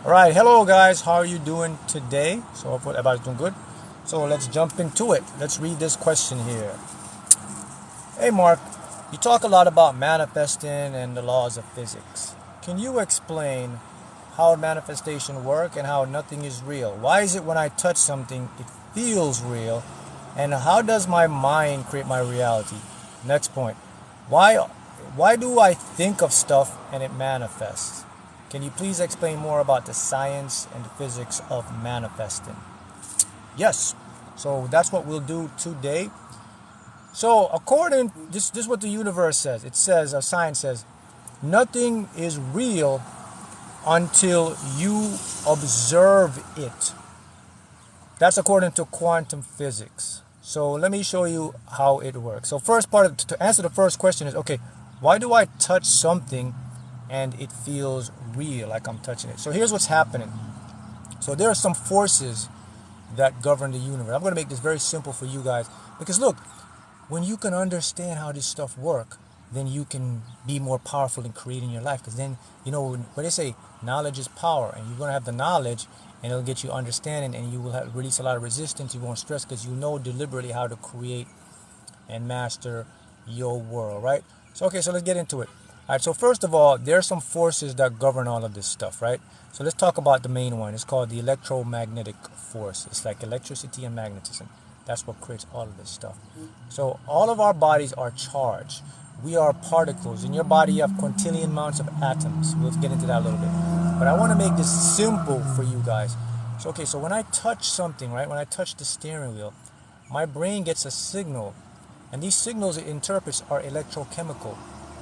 All right, hello guys, how are you doing today? So hopefully everybody's doing good. So let's jump into it. Let's read this question here. Hey Mark, you talk a lot about manifesting and the laws of physics. Can you explain how manifestation work and how nothing is real? Why is it when I touch something it feels real? And how does my mind create my reality? Next point. Why why do I think of stuff and it manifests? Can you please explain more about the science and the physics of manifesting? Yes. So that's what we'll do today. So according this is what the universe says. It says, science says, nothing is real until you observe it. That's according to quantum physics. So let me show you how it works. So first part, to answer the first question is, okay, why do I touch something and it feels real, like I'm touching it? So here's what's happening. So there are some forces that govern the universe. I'm going to make this very simple for you guys. Because look, when you can understand how this stuff works, then you can be more powerful in creating your life. Because then, you know, what they say, knowledge is power. And you're going to have the knowledge, and it'll get you understanding, and you will release a lot of resistance. You won't stress because you know deliberately how to create and master your world, right? So, okay, so let's get into it. All right, so first of all, there are some forces that govern all of this stuff, right? So let's talk about the main one. It's called the electromagnetic force. It's like electricity and magnetism. That's what creates all of this stuff. So all of our bodies are charged. We are particles. In your body, you have quintillion amounts of atoms. We'll get into that a little bit. But I want to make this simple for you guys. So, okay, so when I touch something, right, when I touch the steering wheel, my brain gets a signal. And these signals it interprets are electrochemical.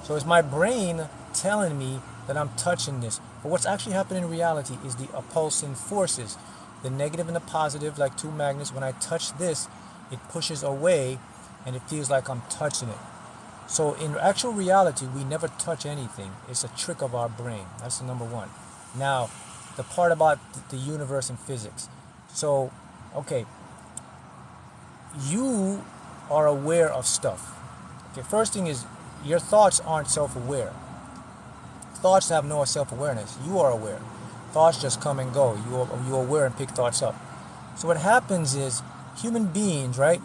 So it's my brain telling me that I'm touching this. But what's actually happening in reality is the opposing forces. The negative and the positive, like two magnets, when I touch this, it pushes away and it feels like I'm touching it. So in actual reality, we never touch anything. It's a trick of our brain. That's the number one. Now, the part about the universe and physics. So, okay, you are aware of stuff. Okay, first thing is, your thoughts aren't self-aware. Thoughts have no self-awareness. You are aware. Thoughts just come and go. You're aware and pick thoughts up. So what happens is, human beings, right?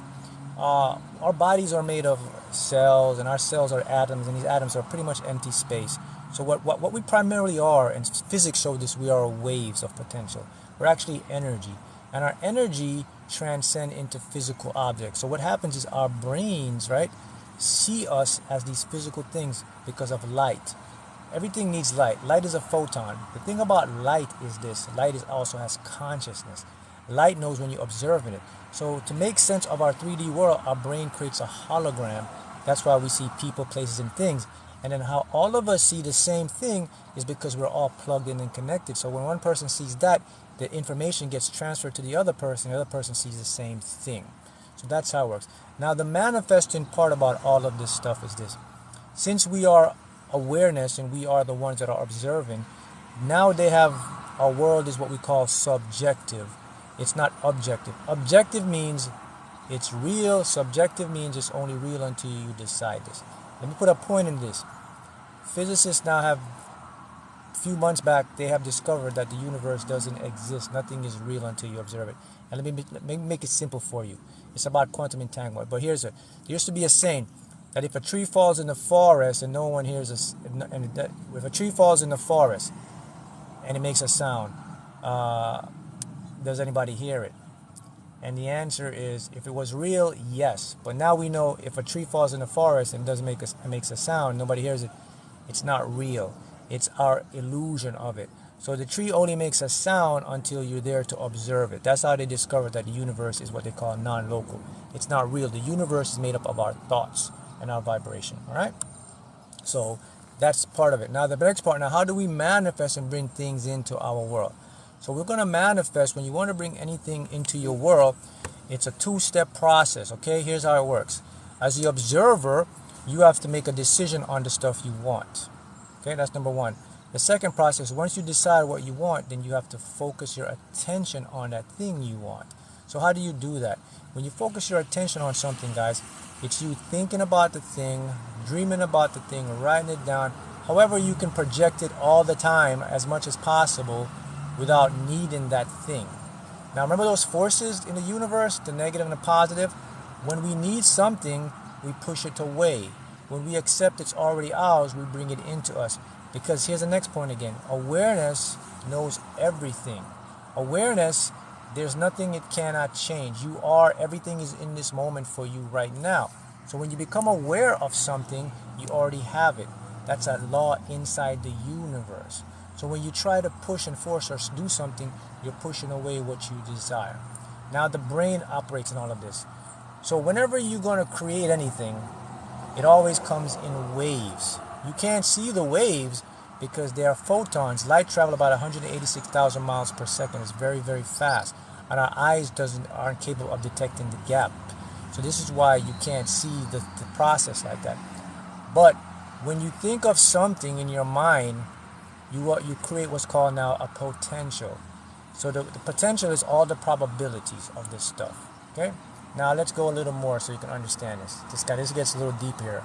Our bodies are made of cells, and our cells are atoms, and these atoms are pretty much empty space. So what we primarily are, and physics show this, we are waves of potential. We're actually energy. And our energy transcends into physical objects. So what happens is our brains, right, see us as these physical things because of light. Everything needs light. Light is a photon. The thing about light is this. Light also has consciousness. Light knows when you're observing it. So to make sense of our 3D world, our brain creates a hologram. That's why we see people, places, and things. And then how all of us see the same thing is because we're all plugged in and connected. So when one person sees that, the information gets transferred to the other person sees the same thing. So that's how it works. Now the manifesting part about all of this stuff is this. Since we are awareness and we are the ones that are observing, now they have, our world is what we call subjective. It's not objective. Objective means it's real. Subjective means it's only real until you decide this. Let me put a point in this. Physicists now have, a few months back, they have discovered that the universe doesn't exist. Nothing is real until you observe it. And let me make it simple for you. It's about quantum entanglement. But here's it. There used to be a saying that if a tree falls in the forest and no one hears us, if a tree falls in the forest and it makes a sound, does anybody hear it? And the answer is, if it was real, yes. But now we know if a tree falls in the forest and doesn't makes a sound, nobody hears it, it's not real. It's our illusion of it. So the tree only makes a sound until you're there to observe it. That's how they discovered that the universe is what they call non-local. It's not real. The universe is made up of our thoughts and our vibration. All right? So that's part of it. Now the next part, now how do we manifest and bring things into our world? So we're going to manifest. When you want to bring anything into your world, it's a two-step process, okay? Here's how it works. As the observer, you have to make a decision on the stuff you want. Okay, that's number one. The second process, once you decide what you want, then you have to focus your attention on that thing you want. So how do you do that? When you focus your attention on something, guys, it's you thinking about the thing, dreaming about the thing, writing it down. However, you can project it all the time as much as possible without needing that thing. Now remember those forces in the universe, the negative and the positive? When we need something, we push it away. When we accept it's already ours, we bring it into us. Because here's the next point again. Awareness knows everything. Awareness, there's nothing it cannot change. You are, everything is in this moment for you right now. So when you become aware of something, you already have it. That's a law inside the universe. So when you try to push and force or do something, you're pushing away what you desire. Now the brain operates in all of this. So whenever you're going to create anything, it always comes in waves. You can't see the waves because they are photons. Light travel about 186,000 miles per second. It's very, very fast. And our eyes aren't capable of detecting the gap. So this is why you can't see the process like that. But when you think of something in your mind, you create what's called now a potential. So the potential is all the probabilities of this stuff. Okay? Now let's go a little more so you can understand this. This gets a little deep here.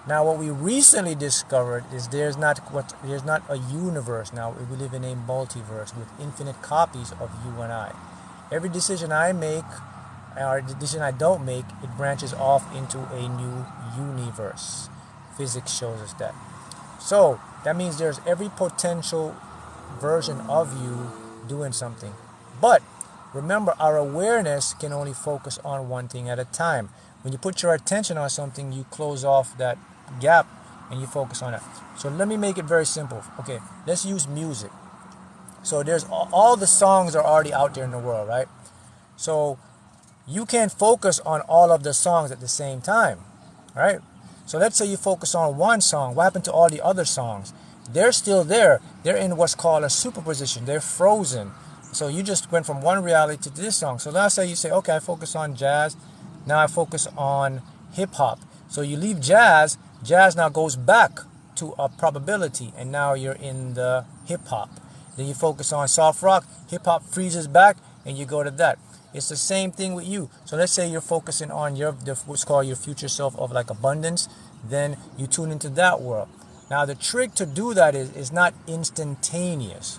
Now what we recently discovered is there's not a universe now. We live in a multiverse with infinite copies of you and I. Every decision I make or the decision I don't make, it branches off into a new universe. Physics shows us that. So that means there's every potential version of you doing something. But remember, our awareness can only focus on one thing at a time. When you put your attention on something, you close off that gap and you focus on it. So let me make it very simple. Okay, let's use music. So there's all the songs are already out there in the world, right? So you can't focus on all of the songs at the same time, right? So let's say you focus on one song. What happened to all the other songs? They're still there. They're in what's called a superposition. They're frozen. So you just went from one reality to this song. So now say you say, okay, I focus on jazz. Now I focus on hip hop. So you leave jazz. Jazz now goes back to a probability. And now you're in the hip hop. Then you focus on soft rock. Hip hop freezes back and you go to that. It's the same thing with you. So let's say you're focusing on what's called your future self of like abundance. Then you tune into that world. Now the trick to do that is not instantaneous.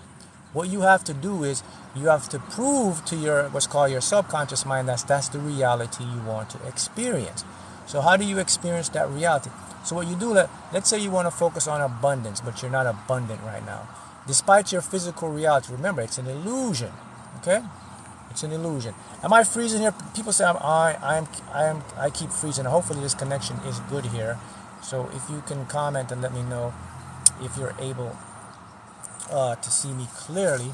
What you have to do is you have to prove to your what's called your subconscious mind that's the reality you want to experience. So how do you experience that reality? So what you do, let's say you want to focus on abundance, but you're not abundant right now. Despite your physical reality, remember it's an illusion. Okay? It's an illusion. Am I freezing here? People say I keep freezing. Hopefully this connection is good here. So if you can comment and let me know if you're able to see me clearly,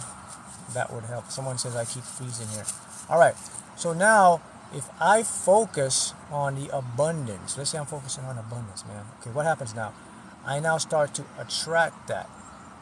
that would help. Someone says I keep freezing here. All right. So now if I focus on the abundance, let's say I'm focusing on abundance, man. Okay, what happens now? I now start to attract that.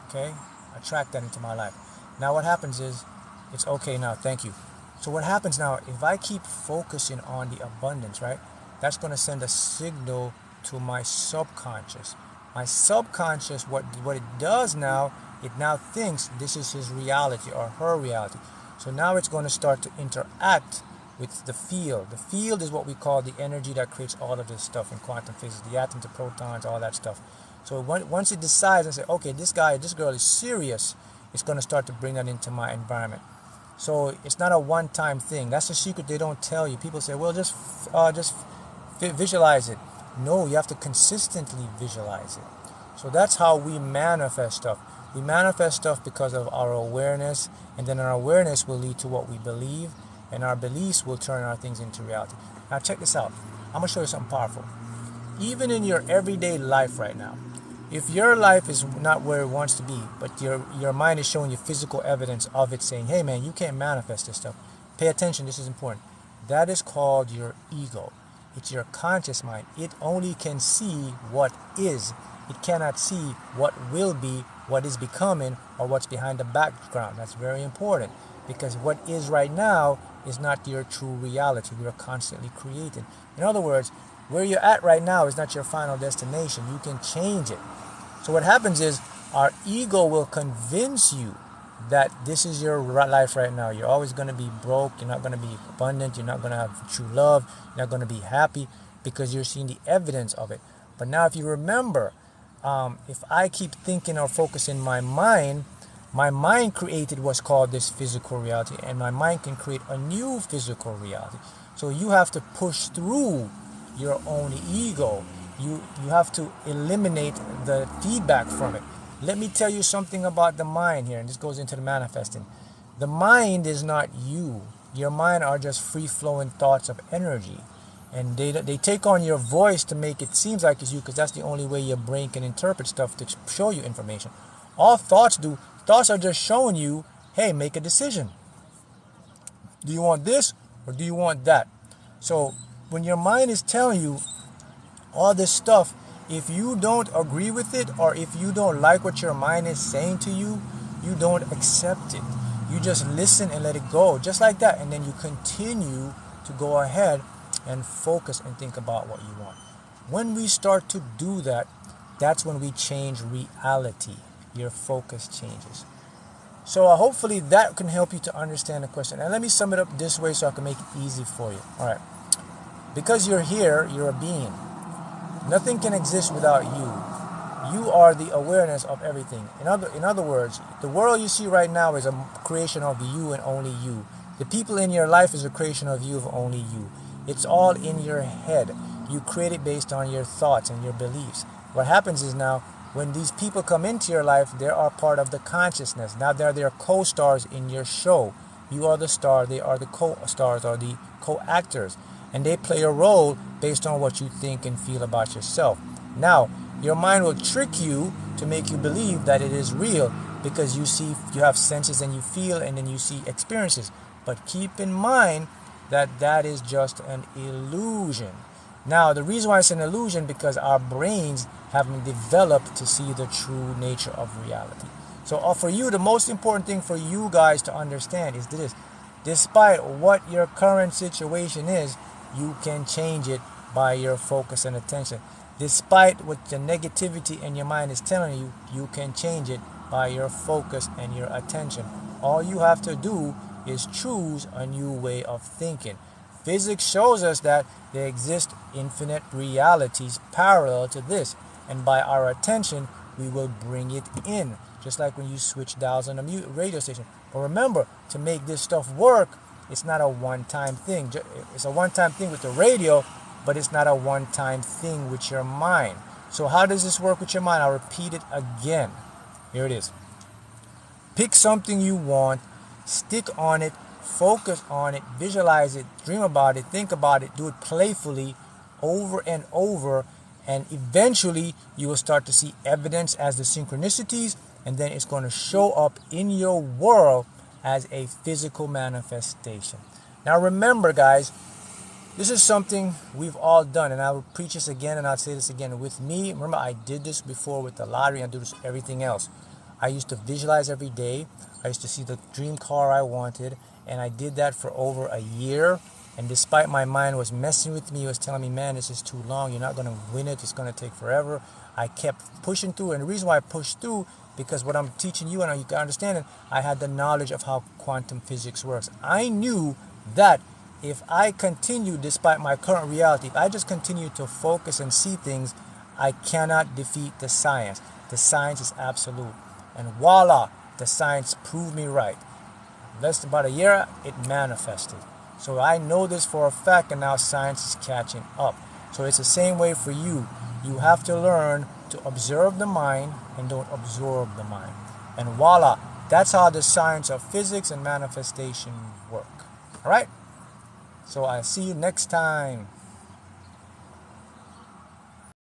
Okay? Attract that into my life. Now what happens is, it's okay now, thank you. So what happens now, if I keep focusing on the abundance, right, that's going to send a signal to my subconscious. My subconscious, what it does now, it now thinks this is his reality or her reality. So now it's going to start to interact with the field. The field is what we call the energy that creates all of this stuff in quantum physics, the atoms, the protons, all that stuff. So once it decides and say, okay, this girl is serious, it's going to start to bring that into my environment. So it's not a one-time thing. That's the secret they don't tell you. People say, well, just visualize it. No, you have to consistently visualize it. So that's how we manifest stuff. We manifest stuff because of our awareness, and then our awareness will lead to what we believe, and our beliefs will turn our things into reality. Now check this out. I'm going to show you something powerful. Even in your everyday life right now, if your life is not where it wants to be, but your mind is showing you physical evidence of it, saying, hey man, you can't manifest this stuff. Pay attention, this is important. That is called your ego. It's your conscious mind. It only can see what is. It cannot see what will be, what is becoming, or what's behind the background. That's very important, because what is right now is not your true reality. We are constantly creating. In other words, where you're at right now is not your final destination. You can change it. So what happens is our ego will convince you that this is your life right now. You're always going to be broke. You're not going to be abundant. You're not going to have true love. You're not going to be happy because you're seeing the evidence of it. But now if you remember, if I keep thinking or focusing my mind, My mind created what's called this physical reality, and my mind can create a new physical reality. So you have to push through your own ego. You have to eliminate the feedback from it. Let me tell you something about the mind here, and this goes into the manifesting. The mind is not you. Your mind are just free-flowing thoughts of energy. And they take on your voice to make it seem like it's you, because that's the only way your brain can interpret stuff to show you information. All thoughts do, thoughts are just showing you, hey, make a decision. Do you want this or do you want that? So when your mind is telling you all this stuff, if you don't agree with it, or if you don't like what your mind is saying to you, you don't accept it. You just listen and let it go, just like that. And then you continue to go ahead and focus and think about what you want. When we start to do that, that's when we change reality. Your focus changes. So hopefully that can help you to understand the question. And let me sum it up this way so I can make it easy for you. All right. Because you're here, you're a being. Nothing can exist without you. You are the awareness of everything. In other words, the world you see right now is a creation of you and only you. The people in your life is a creation of you, of only you. It's all in your head. You create it based on your thoughts and your beliefs. What happens is now, when these people come into your life, they are part of the consciousness. Now they're their co-stars in your show. You are the star, they are the co-stars or the co-actors. And they play a role based on what you think and feel about yourself. Now, your mind will trick you to make you believe that it is real, because you have senses and you feel, and then you see experiences. But keep in mind that that is just an illusion. Now, the reason why it's an illusion, because our brains haven't developed to see the true nature of reality. So for you, the most important thing for you guys to understand is this. Despite what your current situation is, you can change it by your focus and attention. Despite what the negativity in your mind is telling you, you can change it by your focus and your attention. All you have to do is choose a new way of thinking. Physics shows us that there exist infinite realities parallel to this, and by our attention we will bring it in, just like when you switch dials on a radio station. But remember, to make this stuff work, it's not a one-time thing. It's a one-time thing with the radio, but it's not a one-time thing with your mind. So how does this work with your mind? I'll repeat it again. Here it is. Pick something you want, stick on it, focus on it, visualize it, dream about it, think about it, do it playfully over and over, and eventually you will start to see evidence as the synchronicities, and then it's going to show up in your world as a physical manifestation. Now remember, guys, this is something we've all done, and I will preach this again, and I'll say this again. With me, remember, I did this before with the lottery, I do this with everything else. I used to visualize every day. I used to see the dream car I wanted, and I did that for over a year. And despite my mind was messing with me, it was telling me, man, this is too long, you're not going to win it, it's going to take forever. I kept pushing through, and the reason why I pushed through, because what I'm teaching you, and you can understand it, I had the knowledge of how quantum physics works. I knew that if I continue, despite my current reality, if I just continue to focus and see things, I cannot defeat the science. The science is absolute. And voila, the science proved me right. Less than about a year, it manifested. So I know this for a fact, and now science is catching up. So it's the same way for you. You have to learn to observe the mind and don't absorb the mind. And voila, that's how the science of physics and manifestation work. All right? So I'll see you next time.